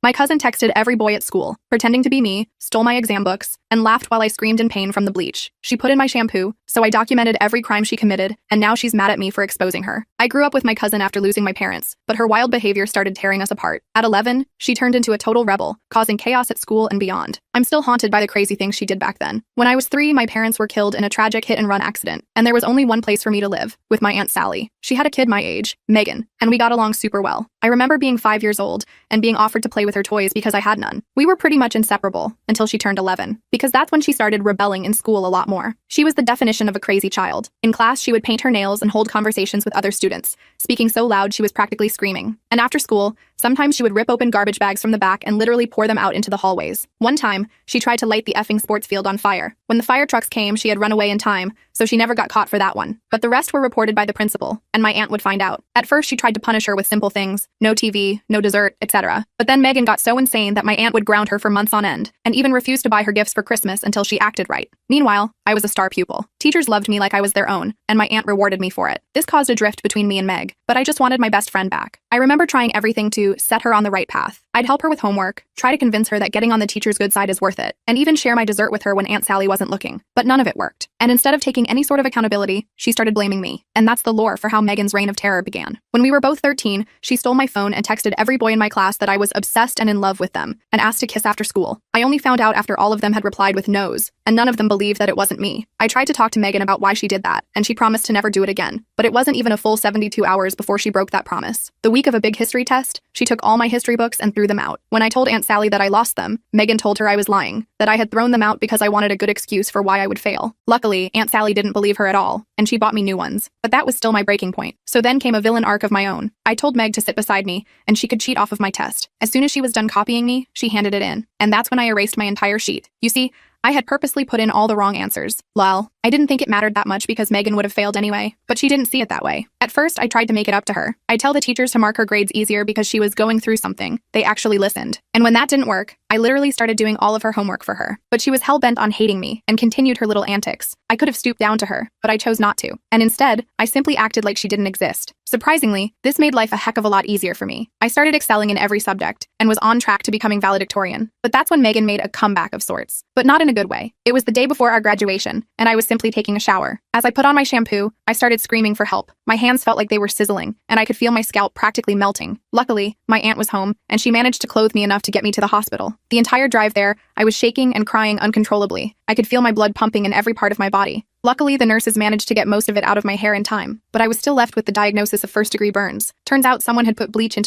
My cousin texted every boy at school, pretending to be me, stole my exam books, and laughed while I screamed in pain from the bleach. She put in my shampoo, so I documented every crime she committed, and now she's mad at me for exposing her. I grew up with my cousin after losing my parents, but her wild behavior started tearing us apart. At 11, she turned into a total rebel, causing chaos at school and beyond. I'm still haunted by the crazy things she did back then. When I was 3, my parents were killed in a tragic hit-and-run accident, and there was only one place for me to live, with my Aunt Sally. She had a kid my age, Megan, and we got along super well. I remember being 5 years old and being offered to play with her toys because I had none. We were pretty much inseparable until she turned 11, because that's when she started rebelling in school a lot more. She was the definition of a crazy child. In class, she would paint her nails and hold conversations with other students, speaking so loud she was practically screaming. And after school, sometimes she would rip open garbage bags from the back and literally pour them out into the hallways. One time, she tried to light the effing sports field on fire. When the fire trucks came, she had run away in time, so she never got caught for that one. But the rest were reported by the principal, and my aunt would find out. At first, she tried to punish her with simple things, no TV, no dessert, etc. But then Megan got so insane that my aunt would ground her for months on end, and even refused to buy her gifts for Christmas until she acted right. Meanwhile, I was a star pupil. Teachers loved me like I was their own, and my aunt rewarded me for it. This caused a drift between me and Meg, but I just wanted my best friend back. I remember trying everything to set her on the right path. I'd help her with homework, try to convince her that getting on the teacher's good side is worth it, and even share my dessert with her when Aunt Sally wasn't looking. But none of it worked. And instead of taking any sort of accountability, she started blaming me. And that's the lore for how Megan's reign of terror began. When we were both 13, she stole my phone and texted every boy in my class that I was obsessed and in love with them, and asked to kiss after school. I only found out after all of them had replied with no's, and none of them believed that it wasn't me. I tried to talk to Megan about why she did that, and she promised to never do it again. But it wasn't even a full 72 hours before she broke that promise. The week of a big history test, she took all my history books and threw them out. When I told Aunt Sally that I lost them, Megan told her I was lying, that I had thrown them out because I wanted a good excuse for why I would fail. Luckily, Aunt Sally didn't believe her at all, and she bought me new ones. But that was still my breaking point. So then came a villain arc of my own. I told Meg to sit beside me, and she could cheat off of my test. As soon as she was done copying me, she handed it in. And that's when I erased my entire sheet. You see, I had purposely put in all the wrong answers. Lol. I didn't think it mattered that much because Megan would have failed anyway, but she didn't see it that way. At first, I tried to make it up to her. I'd tell the teachers to mark her grades easier because she was going through something. They actually listened. And when that didn't work, I literally started doing all of her homework for her. But she was hell-bent on hating me and continued her little antics. I could have stooped down to her, but I chose not to. And instead, I simply acted like she didn't exist. Surprisingly, this made life a heck of a lot easier for me. I started excelling in every subject and was on track to becoming valedictorian. But that's when Megan made a comeback of sorts. But not in a good way. It was the day before our graduation, and I was simply taking a shower. As I put on my shampoo, I started screaming for help. My hands felt like they were sizzling, and I could feel my scalp practically melting. Luckily, my aunt was home, and she managed to clothe me enough to get me to the hospital. The entire drive there, I was shaking and crying uncontrollably. I could feel my blood pumping in every part of my body. Luckily, the nurses managed to get most of it out of my hair in time, but I was still left with the diagnosis of first-degree burns. Turns out someone had put bleach into